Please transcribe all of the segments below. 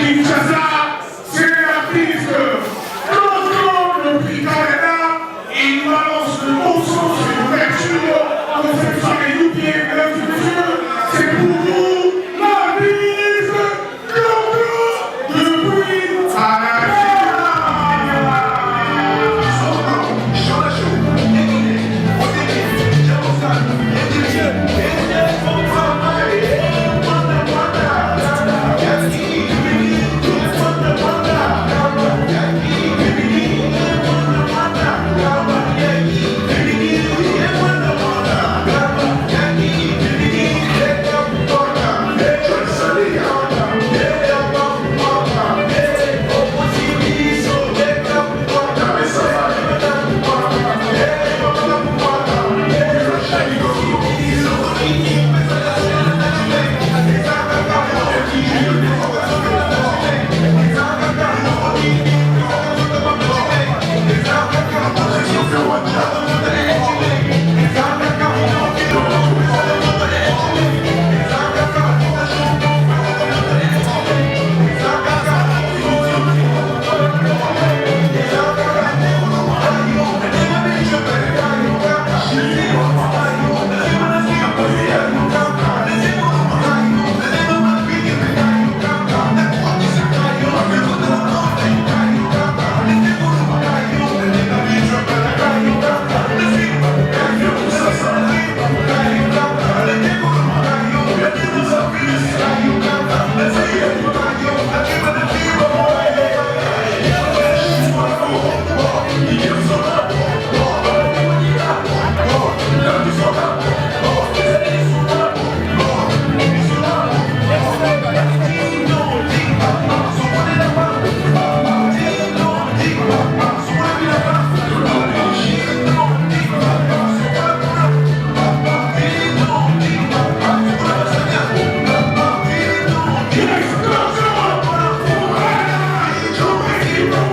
Kinshasa, c'est l'artiste Claude le prix Canada. Il nous annonce le bon sens et l'ouverture de cette soirée youpienne, mesdames et messieurs. C'est pour vous l'artiste Claude depuis à la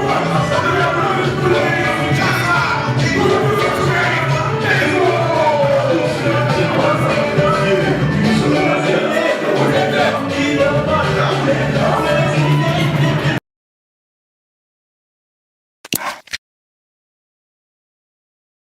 Wow.